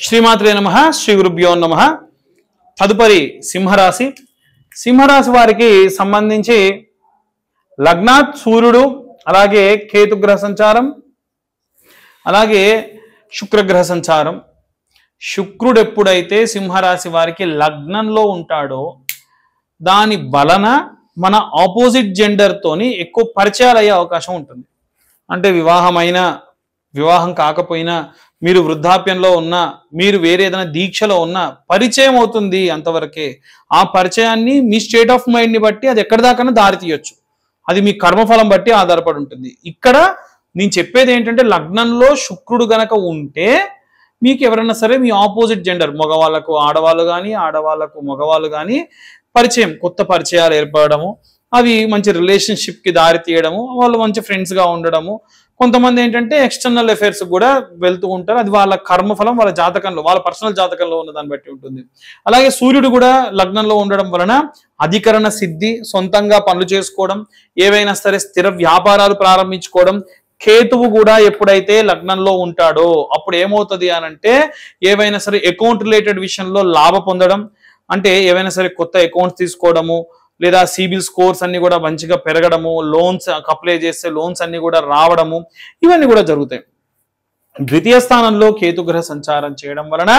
శ్రీమాత్రే నమః శ్రీ గురుభ్యో నమః. తదుపరి సింహరాశి. సింహరాశి వారికి సంబంధించి లగ్నాత్ సూర్యుడు, అలాగే కేతుగ్రహ సంచారం, అలాగే శుక్రగ్రహ సంచారం. శుక్రుడు ఎప్పుడైతే సింహరాశి వారికి లగ్నంలో ఉంటాడో దాని వలన మన ఆపోజిట్ జెండర్ తోని ఎక్కువ పరిచయాలు అయ్యే అవకాశం ఉంటుంది. అంటే వివాహం కాకపోయినా, మీరు వృద్ధాప్యంలో ఉన్నా, మీరు వేరే ఏదైనా దీక్షలో ఉన్నా పరిచయం అవుతుంది. అంతవరకే ఆ పరిచయాన్ని మీ స్టేట్ ఆఫ్ మైండ్ ని బట్టి అది ఎక్కడి దాకా దారి తీయొచ్చు. అది మీ కర్మఫలం బట్టి ఆధారపడి ఉంటుంది. ఇక్కడ నేను చెప్పేది ఏంటంటే, లగ్నంలో శుక్రుడు గనక ఉంటే మీకు ఎవరైనా సరే మీ ఆపోజిట్ జెండర్, మగవాళ్ళకు ఆడవాళ్ళు కానీ, ఆడవాళ్ళకు మగవాళ్ళు కానీ పరిచయం, కొత్త పరిచయాలు ఏర్పడము, అవి మంచి రిలేషన్షిప్కి దారి తీయడము, వాళ్ళు మంచి ఫ్రెండ్స్గా ఉండడము. కొంతమంది ఏంటంటే ఎక్స్టర్నల్ అఫైర్స్ కూడా వెళ్తూ ఉంటారు. అది వాళ్ళ కర్మఫలం, వాళ్ళ జాతకంలో, వాళ్ళ పర్సనల్ జాతకంలో ఉన్న దాన్ని బట్టి ఉంటుంది. అలాగే సూర్యుడు కూడా లగ్నంలో ఉండడం వలన అధికరణ సిద్ధి, సొంతంగా పనులు చేసుకోవడం, ఏవైనా సరే స్థిర వ్యాపారాలు ప్రారంభించుకోవడం. కేతువు కూడా ఎప్పుడైతే లగ్నంలో ఉంటాడో అప్పుడు ఏమవుతుంది అనంటే, ఏవైనా సరే అకౌంట్ రిలేటెడ్ విషయంలో లాభ పొందడం, అంటే ఏవైనా సరే కొత్త అకౌంట్స్ తీసుకోవడము, లేదా సిబిల్ స్కోర్స్ అన్ని కూడా మంచిగా పెరగడము, లోన్స్ అప్లై చేస్తే లోన్స్ అన్ని కూడా రావడము, ఇవన్నీ కూడా జరుగుతాయి. ద్వితీయ స్థానంలో కేతుగ్రహ సంచారం చేయడం వలన,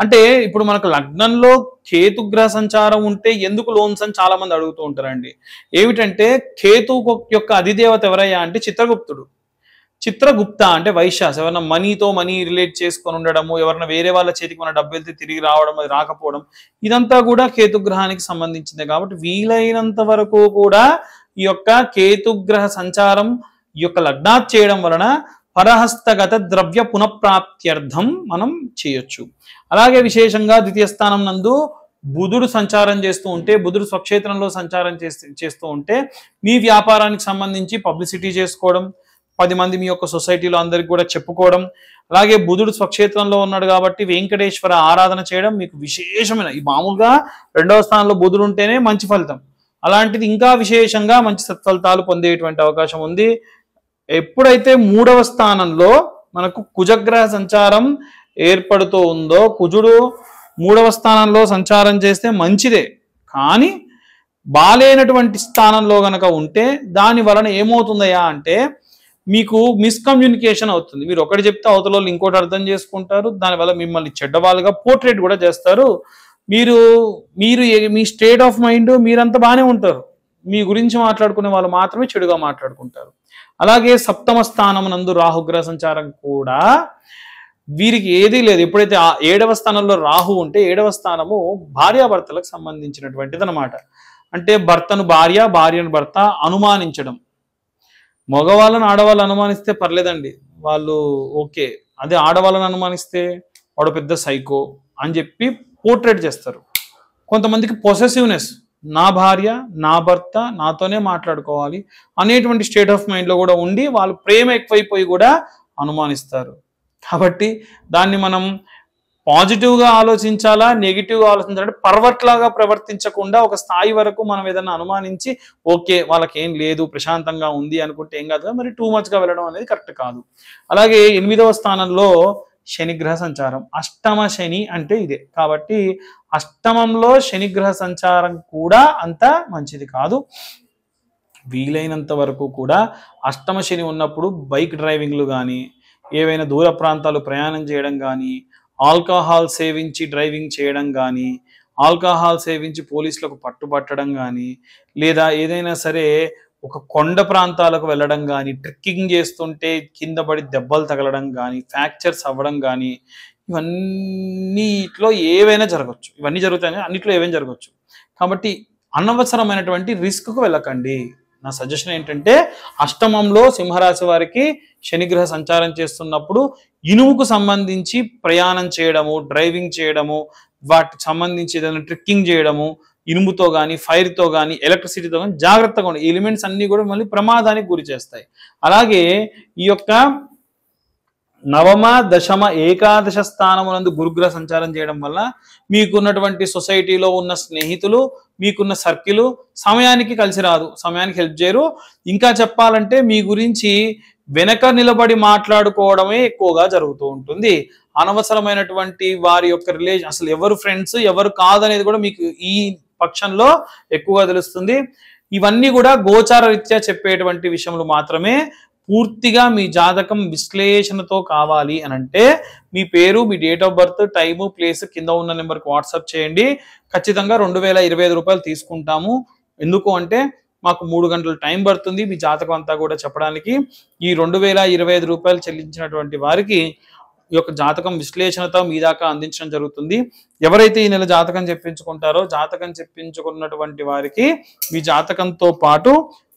అంటే ఇప్పుడు మనకు లగ్నంలో కేతుగ్రహ సంచారం ఉంటే ఎందుకు లోన్స్ అని చాలా మంది అడుగుతూ ఉంటారండి. ఏమిటంటే, కేతు యొక్క అధిదేవత ఎవరయ్యా అంటే చిత్రగుప్తుడు. చిత్రగుప్త అంటే వైశ్యాస్, ఎవరైనా మనీ రిలేట్ చేసుకొని ఉండడము, ఎవరైనా వేరే వాళ్ళ చేతికి మన డబ్బు వెళ్తే తిరిగి రావడం, అది రాకపోవడం, ఇదంతా కూడా కేతుగ్రహానికి సంబంధించింది. కాబట్టి వీలైనంత వరకు కూడా ఈ యొక్క కేతుగ్రహ సంచారం ఈ యొక్క లగ్నాత్ చేయడం వలన పరహస్తగత ద్రవ్య పునఃప్రాప్త్యర్థం మనం చేయొచ్చు. అలాగే విశేషంగా ద్వితీయ స్థానం నందు బుధుడు సంచారం చేస్తూ ఉంటే, బుధుడు స్వక్షేత్రంలో సంచారం చేస్తూ ఉంటే మీ వ్యాపారానికి సంబంధించి పబ్లిసిటీ చేసుకోవడం, 10 మంది మీ యొక్క సొసైటీలో అందరికి కూడా చెప్పుకోవడం. అలాగే బుధుడు స్వక్షేత్రంలో ఉన్నాడు కాబట్టి వెంకటేశ్వర ఆరాధన చేయడం మీకు విశేషమైన, ఈ మామూలుగా 2వ స్థానంలో బుధుడు ఉంటేనే మంచి ఫలితం, అలాంటిది ఇంకా విశేషంగా మంచి సత్ఫలితాలు పొందేటువంటి అవకాశం ఉంది. ఎప్పుడైతే 3వ స్థానంలో మనకు కుజగ్రహ సంచారం ఏర్పడుతూ ఉందో, కుజుడు 3వ స్థానంలో సంచారం చేస్తే మంచిదే, కానీ బాలేనటువంటి స్థానంలో గనక ఉంటే దాని వలన ఏమవుతుందయా అంటే మీకు మిస్కమ్యూనికేషన్ అవుతుంది. మీరు ఒకటి చెప్తే అవతల వాళ్ళు ఇంకోటి అర్థం చేసుకుంటారు. దానివల్ల మిమ్మల్ని చెడ్డవాళ్ళుగా పోర్ట్రేట్ కూడా చేస్తారు. మీరు మీ స్టేట్ ఆఫ్ మైండ్ మీరంతా బాగానే ఉంటారు, మీ గురించి మాట్లాడుకునే వాళ్ళు మాత్రమే చెడుగా మాట్లాడుకుంటారు. అలాగే 7వ స్థానం నందు రాహుగ్రహ సంచారం కూడా వీరికి ఏదీ లేదు. ఎప్పుడైతే 7వ స్థానంలో రాహు ఉంటే, 7వ స్థానము భార్యాభర్తలకు సంబంధించినటువంటిది అనమాట. అంటే భర్తను భార్య, భార్యను భర్త అనుమానించడం. మగవాళ్ళని ఆడవాళ్ళు అనుమానిస్తే పర్లేదండి, వాళ్ళు ఓకే. అదే ఆడవాళ్ళని అనుమానిస్తే వాడు పెద్ద సైకో అని చెప్పి పోర్ట్రేట్ చేస్తారు. కొంతమందికి పొసెసివ్నెస్, నా భార్య నా భర్త నాతోనే మాట్లాడుకోవాలి అనేటువంటి స్టేట్ ఆఫ్ మైండ్లో కూడా ఉండి వాళ్ళు ప్రేమ ఎక్కువైపోయి కూడా అనుమానిస్తారు. కాబట్టి దాన్ని మనం పాజిటివ్గా ఆలోచించాలా, నెగిటివ్గా ఆలోచించాలంటే పర్వట్ లాగా ప్రవర్తించకుండా ఒక స్థాయి వరకు మనం ఏదైనా అనుమానించి ఓకే వాళ్ళకి ఏం లేదు ప్రశాంతంగా ఉంది అనుకుంటే ఏం కాదు, మరి టూ మచ్గా వెళ్ళడం అనేది కరెక్ట్ కాదు. అలాగే 8వ స్థానంలో శనిగ్రహ సంచారం, అష్టమ శని అంటే ఇదే. కాబట్టి అష్టమంలో శనిగ్రహ సంచారం కూడా అంత మంచిది కాదు. వీలైనంత వరకు కూడా అష్టమ శని ఉన్నప్పుడు బైక్ డ్రైవింగ్లు కానీ, ఏవైనా దూర ప్రాంతాలు ప్రయాణం చేయడం కానీ, ఆల్కహాల్ సేవించి డ్రైవింగ్ చేయడం కానీ, ఆల్కహాల్ సేవించి పోలీసులకు పట్టుబట్టడం కానీ, లేదా ఏదైనా సరే ఒక కొండ ప్రాంతాలకు వెళ్ళడం కానీ, ట్రెక్కింగ్ చేస్తుంటే కింద పడి దెబ్బలు తగలడం కానీ, ఫ్రాక్చర్స్ అవ్వడం కానీ, ఇవన్నీట్లో ఏవైనా జరగచ్చు. ఇవన్నీ జరుగుతాయి, అన్నిట్లో ఏవైనా జరగచ్చు. కాబట్టి అనవసరమైనటువంటి రిస్క్కు వెళ్ళకండి. నా సజెషన్ ఏంటంటే, అష్టమంలో సింహరాశి వారికి శనిగ్రహ సంచారం చేస్తున్నప్పుడు ఇనుముకు సంబంధించి ప్రయాణం చేయడము, డ్రైవింగ్ చేయడము, వాటికి సంబంధించి ఏదైనా ట్రెక్కింగ్ చేయడము, ఇనుముతో కానీ, ఫైర్తో కానీ, ఎలక్ట్రిసిటీతో కానీ జాగ్రత్తగా ఉండాలి. ఈ ఎలిమెంట్స్ అన్నీ కూడా మళ్ళీ ప్రమాదానికి గురి చేస్తాయి. అలాగే ఈ యొక్క 9వ, 10వ, ఏకాదశ స్థానమునందు గురుగ్రహ సంచారం చేయడం వల్ల మీకున్నటువంటి సొసైటీలో ఉన్న స్నేహితులు, మీకున్న సర్కిల్ సమయానికి కలిసి రాదు, సమయానికి హెల్ప్ చేయరు. ఇంకా చెప్పాలంటే మీ గురించి వెనక నిలబడి మాట్లాడుకోవడమే ఎక్కువగా జరుగుతూ ఉంటుంది. అనవసరమైనటువంటి వారి యొక్క రిలేషన్, అసలు ఎవరు ఫ్రెండ్స్ ఎవరు కాదనేది కూడా మీకు ఈ పక్షంలో ఎక్కువగా తెలుస్తుంది. ఇవన్నీ కూడా గోచార రీత్యా చెప్పేటువంటి విషయములు మాత్రమే. పూర్తిగా మీ జాతకం విశ్లేషణతో కావాలి అని అంటే మీ పేరు, మీ date of birth, time, place కింద ఉన్న నెంబర్కి వాట్సాప్ చేయండి. ఖచ్చితంగా 2025 రూపాయలు తీసుకుంటాము. ఎందుకు అంటే మాకు 3 గంటలు టైం పడుతుంది మీ జాతకం అంతా కూడా చెప్పడానికి. ఈ 2025 రూపాయలు చెల్లించినటువంటి వారికి ఈ యొక్క జాతకం విశ్లేషణతో మీ దాకా అందించడం జరుగుతుంది. ఎవరైతే ఈ నెల జాతకం చెప్పించుకుంటారో జాతకం చెప్పించుకున్నటువంటి వారికి మీ జాతకంతో పాటు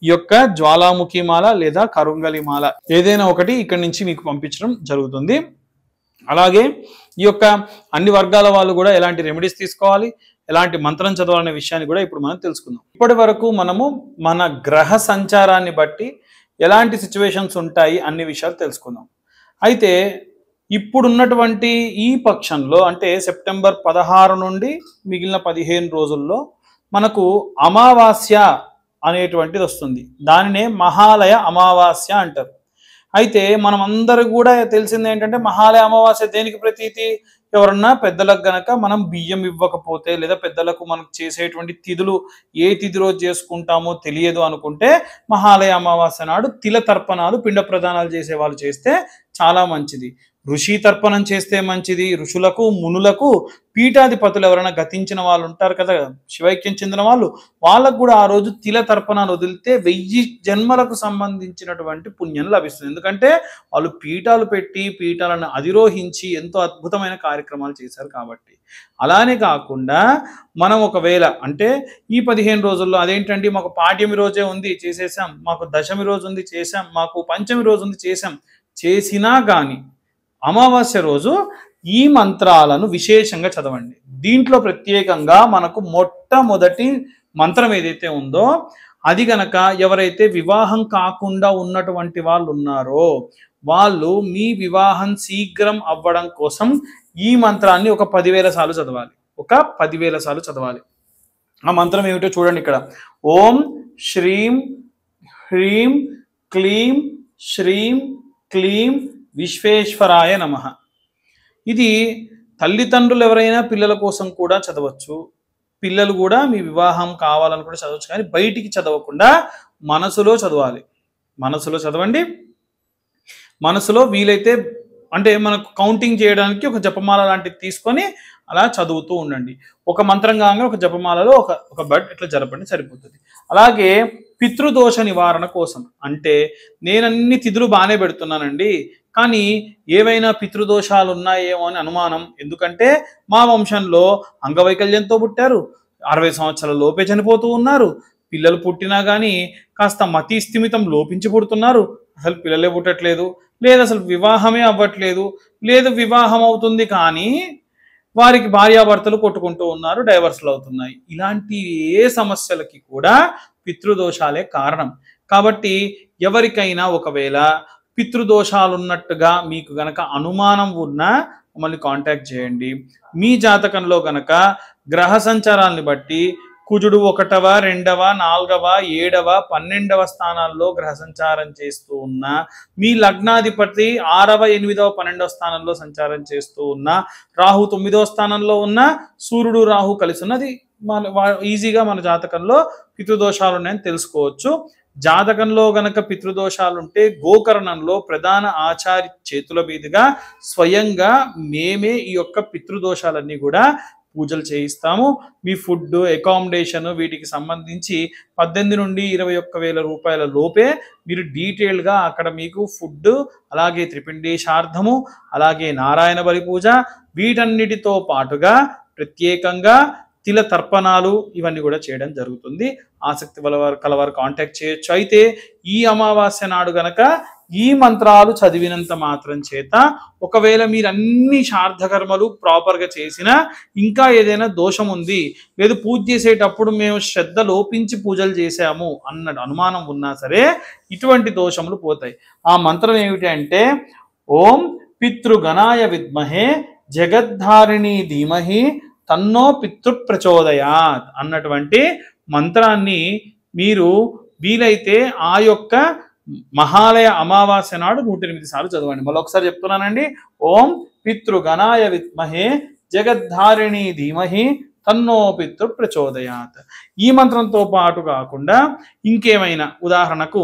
ఈ యొక్క జ్వాలాముఖి మాల లేదా కరుంగలి మాల ఏదైనా ఒకటి ఇక్కడి నుంచి మీకు పంపించడం జరుగుతుంది. అలాగే ఈ యొక్క అన్ని వర్గాల వాళ్ళు కూడా ఎలాంటి రెమెడీస్ తీసుకోవాలి, ఎలాంటి మంత్రం చదవాలనే విషయాన్ని కూడా ఇప్పుడు మనం తెలుసుకుందాం. ఇప్పటి వరకు మనము మన గ్రహ సంచారాన్ని బట్టి ఎలాంటి సిచ్యువేషన్స్ ఉంటాయి అన్ని విషయాలు తెలుసుకుందాం. అయితే ఇప్పుడున్నటువంటి ఈ పక్షంలో అంటే సెప్టెంబర్ 16 నుండి మిగిలిన 15 రోజుల్లో మనకు అమావాస్య అనేటువంటిది వస్తుంది. దానినే మహాలయ అమావాస్య అంటారు. అయితే మనం అందరూ కూడా తెలిసింది ఏంటంటే మహాలయ అమావాస్య దేనికి ప్రతీతి? ఎవరన్నా పెద్దలకు గనక మనం బియ్యం ఇవ్వకపోతే లేదా పెద్దలకు మనకు చేసేటువంటి తిథులు ఏ తిథి రోజు చేసుకుంటామో తెలియదు అనుకుంటే మహాలయ అమావాస్య నాడు తిల తర్పణాలు పిండ ప్రదానాలు చేసే వాళ్ళు చేస్తే చాలా మంచిది. ఋషి తర్పణం చేస్తే మంచిది. ఋషులకు మునులకు పీఠాధిపతులు ఎవరైనా గతించిన వాళ్ళు ఉంటారు కదా, శివైక్యం చెందిన వాళ్ళు, వాళ్ళకు కూడా ఆ రోజు తిల తర్పణాలు వదిలితే 1000 జన్మలకు సంబంధించినటువంటి పుణ్యం లభిస్తుంది. ఎందుకంటే వాళ్ళు పీఠాలు పెట్టి పీఠాలను అధిరోహించి ఎంతో అద్భుతమైన కార్యక్రమాలు చేశారు కాబట్టి. అలానే కాకుండా మనం ఒకవేళ అంటే ఈ 15 రోజుల్లో అదేంటండి మాకు పాడ్యమి రోజే ఉంది చేసేసాం, మాకు దశమి రోజు ఉంది చేసాం, మాకు పంచమి రోజు ఉంది చేసాం, చేసినా కానీ అమావాస్య రోజు ఈ మంత్రాలను విశేషంగా చదవండి. దీంట్లో ప్రత్యేకంగా మనకు మొట్టమొదటి మంత్రం ఏదైతే ఉందో అది గనక ఎవరైతే వివాహం కాకుండా ఉన్నటువంటి వాళ్ళు ఉన్నారో వాళ్ళు మీ వివాహం శీఘ్రం అవ్వడం కోసం ఈ మంత్రాన్ని ఒక 10,000 సార్లు చదవాలి. ఒక 10,000 సార్లు చదవాలి. ఆ మంత్రం ఏమిటో చూడండి ఇక్కడ. ఓం శ్రీం హ్రీం క్లీం శ్రీం క్లీం విశ్వేశ్వరాయ నమః. ఇది తల్లిదండ్రులు ఎవరైనా పిల్లల కోసం కూడా చదవచ్చు. పిల్లలు కూడా మీ వివాహం కావాలని కూడా చదవచ్చు. కానీ బయటికి చదవకుండా మనసులో చదవాలి. మనసులో చదవండి. మనసులో వీలైతే అంటే మనకు కౌంటింగ్ చేయడానికి ఒక జపమాల లాంటిది తీసుకొని అలా చదువుతూ ఉండండి. ఒక మంత్రం కాగానే ఒక జపమాలలో ఒక బట్ ఇట్లా జరపండి సరిపోతుంది. అలాగే పితృదోష నివారణ కోసం అంటే నేనన్ని తిథులు బాగానే పెడుతున్నానండి కానీ ఏవైనా పితృదోషాలు ఉన్నాయేమో అని అనుమానం. ఎందుకంటే మా వంశంలో అంగవైకల్యంతో పుట్టారు, 60 సంవత్సరాల లోపే చనిపోతూ ఉన్నారు, పిల్లలు పుట్టినా కానీ కాస్త మతి స్థిమితం లోపించి పుడుతున్నారు, అసలు పిల్లలే పుట్టట్లేదు, లేదు అసలు వివాహమే అవ్వట్లేదు, లేదు వివాహం అవుతుంది కానీ వారికి భార్యాభర్తలు కొట్టుకుంటూ ఉన్నారు, డైవర్స్లు అవుతున్నాయి. ఇలాంటి ఏ సమస్యలకి కూడా పితృదోషాలే కారణం. కాబట్టి ఎవరికైనా ఒకవేళ పితృదోషాలు ఉన్నట్టుగా మీకు గనక అనుమానం ఉన్నా మమ్మల్ని కాంటాక్ట్ చేయండి. మీ జాతకంలో గనక గ్రహ సంచారాన్ని బట్టి కుజుడు 1వ 2వ 4వ 7వ 12వ స్థానాల్లో గ్రహ సంచారం చేస్తూ ఉన్నా, మీ లగ్నాధిపతి 6వ 8వ 12వ స్థానంలో సంచారం చేస్తూ ఉన్నా, రాహు 9వ స్థానంలో ఉన్న, సూర్యుడు రాహు కలిసి ఉన్నది ఈజీగా మన జాతకంలో పితృదోషాలు ఉన్నాయని తెలుసుకోవచ్చు. జాతకంలో గనక పితృదోషాలుంటే గోకర్ణంలో ప్రధాన ఆచార్య చేతుల మీదుగా స్వయంగా మేమే ఈ యొక్క పితృదోషాలన్నీ కూడా పూజలు చేయిస్తాము. మీ ఫుడ్ అకామిడేషన్ వీటికి సంబంధించి 18 నుండి 21,000 రూపాయల లోపే మీరు డీటెయిల్గా అక్కడ మీకు ఫుడ్, అలాగే త్రిపిండేశార్థము, అలాగే నారాయణ బలి పూజ, వీటన్నిటితో పాటుగా ప్రత్యేకంగా తిల తర్పణాలు ఇవన్నీ కూడా చేయడం జరుగుతుంది. ఆసక్తి కలవారు కాంటాక్ట్ చేయొచ్చు. అయితే ఈ అమావాస్య నాడు గనక ఈ మంత్రాలు చదివినంత మాత్రం చేత ఒకవేళ మీరు అన్ని శ్రాద్ధకర్మలు ప్రాపర్గా చేసినా ఇంకా ఏదైనా దోషం ఉంది, లేదు పూజ చేసేటప్పుడు మేము శ్రద్ధ లోపించి పూజలు చేశాము అన్న అనుమానం ఉన్నా సరే ఇటువంటి దోషములు పోతాయి. ఆ మంత్రం ఏమిటి అంటే ఓం పితృగణాయ విద్మహే జగద్ధారిణి ధీమహి తన్నో పితృ ప్రచోదయాత్ అన్నటువంటి మంత్రాన్ని మీరు వీలైతే ఆ యొక్క మహాలయ అమావాస్య నాడు 108 సార్లు చదవండి. మళ్ళీ ఒకసారి చెప్తున్నానండి. ఓం పితృగణాయ విద్మహే జగద్ధారిణి ధీమహి తన్నో పితృ ప్రచోదయాత్. ఈ మంత్రంతో పాటు కాకుండా ఇంకేమైనా, ఉదాహరణకు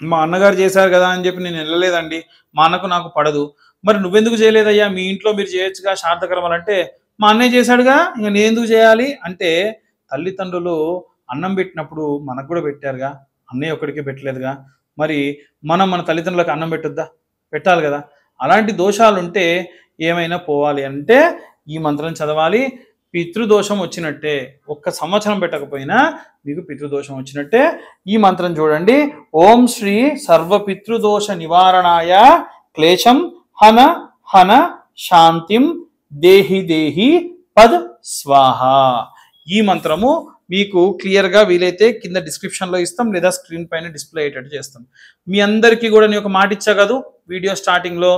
మా అన్నగారు చేశారు కదా అని చెప్పి నేను వెళ్ళలేదండి, మా అన్నకు నాకు పడదు, మరి నువ్వెందుకు చేయలేదయ్యా, మీ ఇంట్లో మీరు చేయొచ్చుగా శ్రాద్ధకర్మలు అంటే, మా అన్నయ్య చేశాడుగా ఇంకా నేను ఎందుకు చేయాలి అంటే, తల్లిదండ్రులు అన్నం పెట్టినప్పుడు మనకు కూడా పెట్టారుగా, అన్నయ్య ఒక్కడికే పెట్టలేదుగా, మరి మనం మన తల్లిదండ్రులకు అన్నం పెట్టొద్దా, పెట్టాలి కదా. అలాంటి దోషాలు ఉంటే ఏమైనా పోవాలి అంటే ఈ మంత్రం చదవాలి. పితృదోషం వచ్చినట్టే, ఒక్క సంవత్సరం పెట్టకపోయినా మీకు పితృదోషం వచ్చినట్టే. ఈ మంత్రం చూడండి, ఓం శ్రీ సర్వ పితృదోష నివారణాయ క్లేశం హన హన శాంతిం దేహి దేహి పద్ స్వాహ. ఈ మంత్రము మీకు క్లియర్గా వీలైతే కింద డిస్క్రిప్షన్లో ఇస్తాం, లేదా స్క్రీన్ పైన డిస్ప్లే అయ్యేటట్టు చేస్తాం. మీ అందరికీ కూడా నేను ఒక మాట ఇచ్చా కదా వీడియో స్టార్టింగ్లో,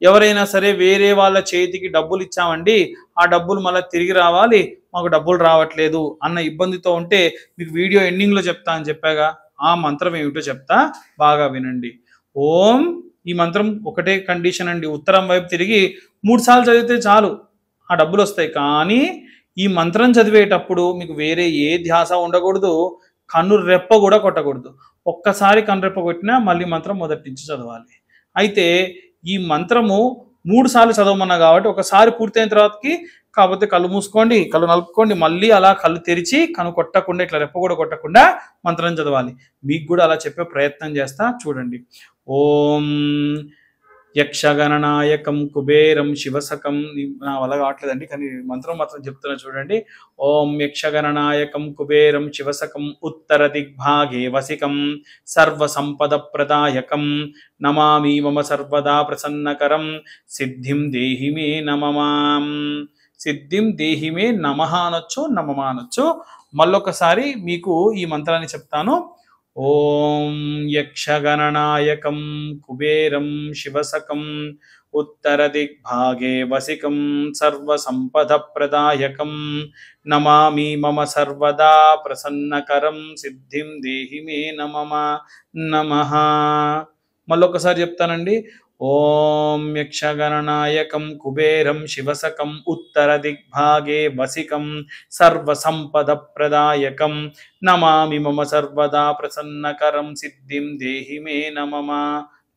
ఎవరైనా సరే వేరే వాళ్ళ చేతికి డబ్బులు ఇచ్చామండి, ఆ డబ్బులు మళ్ళీ తిరిగి రావాలి, మాకు డబ్బులు రావట్లేదు అన్న ఇబ్బందితో ఉంటే మీకు వీడియో ఎండింగ్లో చెప్తా అని చెప్పాగా, ఆ మంత్రం ఏమిటో చెప్తా, బాగా వినండి. ఓం, ఈ మంత్రం ఒకటే కండిషన్ అండి, ఉత్తరం వైపు తిరిగి 3 సార్లు చదివితే చాలు ఆ డబ్బులు వస్తాయి. కానీ ఈ మంత్రం చదివేటప్పుడు మీకు వేరే ఏ ధ్యాస ఉండకూడదు, కన్ను రెప్ప కూడా కొట్టకూడదు. ఒక్కసారి కన్ను రెప్ప కొట్టినా మళ్ళీ మంత్రం మొదటి నుంచి చదవాలి. అయితే ఈ మంత్రము 3 సార్లు చదవమన్నా కాబట్టి ఒకసారి పూర్తయిన తర్వాతకి కాకపోతే కళ్ళు మూసుకోండి, కళ్ళు నలుపుకోండి, మళ్ళీ అలా కళ్ళు తెరిచి కన్ను కొట్టకుండా, ఇట్లా రెప్ప కూడా కొట్టకుండా మంత్రం చదవాలి. మీకు కూడా అలా చెప్పే ప్రయత్నం చేస్తా, చూడండి. ఓం యక్షగణనాయకం కుబేరం శివసకం. నా వల్ల కావట్లేదండి, కానీ మంత్రం మాత్రం చెప్తున్నా చూడండి. ఓం యక్షగణనాయకం కుబేరం శివసకం ఉత్తర దిగ్భాగే వసికం సర్వ సంపద ప్రదాయకం నమామి మమ సర్వదా ప్రసన్నకరం సిద్ధిం దేహి మే నమమాం. సిద్ధిం దేహి మే నమః అనొచ్చు, నమః అనొచ్చు. మళ్ళొకసారి మీకు ఈ మంత్రాన్ని చెప్తాను. ఓం యక్షగణనాయకం కుబేరం శివసకం ఉత్తర దిగ్భాగే వసికం సర్వ సంపద ప్రదాయకం నమామి మమ సర్వదా ప్రసన్నకరం సిద్ధిం దేహి మే నమః. మళ్ళొకసారి చెప్తానండి. ఓం యక్షగణనాయకం కుబేరం శివసకం ఉత్తర దిగ్భాగే వసికం సర్వ సంపద ప్రదాయకం నమామి మమ సర్వదా ప్రసన్నకరం సిద్ధిం దేహి మే నమః,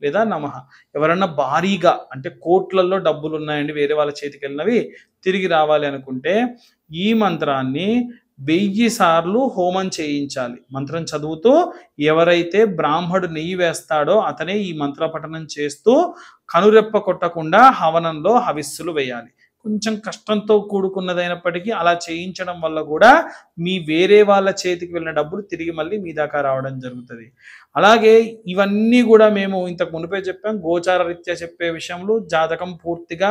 లేదా నమః. ఎవరన్నా భారీగా అంటే కోట్లలో డబ్బులు ఉన్నాయండి, వేరే వాళ్ళ చేతికి వెళ్ళినవి తిరిగి రావాలి అనుకుంటే ఈ మంత్రాన్ని 1000 సార్లు హోమం చేయించాలి. మంత్రం చదువుతూ ఎవరైతే బ్రాహ్మడు నెయ్యి వేస్తాడో అతనే ఈ మంత్ర పఠనం చేస్తూ కనురెప్ప కొట్టకుండా హవనంలో హవిస్సులు వేయాలి. కొంచెం కష్టంతో కూడుకున్నదైనప్పటికీ అలా చేయించడం వల్ల కూడా మీ వేరే వాళ్ళ చేతికి వెళ్ళిన డబ్బులు తిరిగి మళ్ళీ మీ దాకా రావడం జరుగుతుంది. అలాగే ఇవన్నీ కూడా మేము ఇంతకు మునిపే చెప్పాం, గోచార రీత్యా చెప్పే విషయంలో జాతకం పూర్తిగా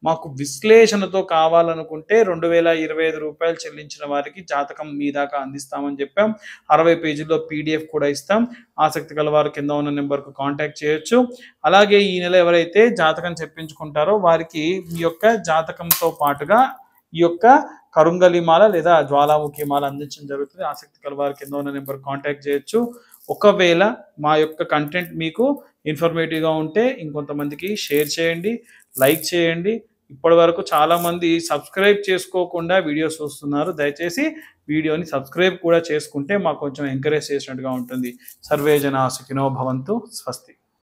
మాకు విశ్లేషణతో కావాలనుకుంటే 2025 రూపాయలు చెల్లించిన వారికి జాతకం మీ దాకా అందిస్తామని చెప్పాం. 60 పేజీల్లో PDF కూడా ఇస్తాం. ఆసక్తి గల వారు కింద ఉన్న నెంబర్కు కాంటాక్ట్ చేయొచ్చు. అలాగే ఈ నెల ఎవరైతే జాతకం చెప్పించుకుంటారో వారికి మీ యొక్క జాతకంతో పాటుగా ఈ యొక్క కరుంగలిమాల లేదా జ్వాలాముఖి మాల అందించడం జరుగుతుంది. ఆసక్తి గల వారు కింద ఉన్న నెంబర్ కాంటాక్ట్ చేయొచ్చు. ఒకవేళ మా యొక్క కంటెంట్ మీకు ఇన్ఫర్మేటివ్గా ఉంటే ఇంకొంతమందికి షేర్ చేయండి, లైక్ చేయండి. ఇప్పటి వరకు చాలామంది సబ్స్క్రైబ్ చేసుకోకుండా వీడియోస్ చూస్తున్నారు. దయచేసి వీడియోని సబ్స్క్రైబ్ కూడా చేసుకుంటే మాకు కొంచెం ఎంకరేజ్ చేసినట్టుగా ఉంటుంది. సర్వే జనా సుఖినో భవంతు. స్వస్తి.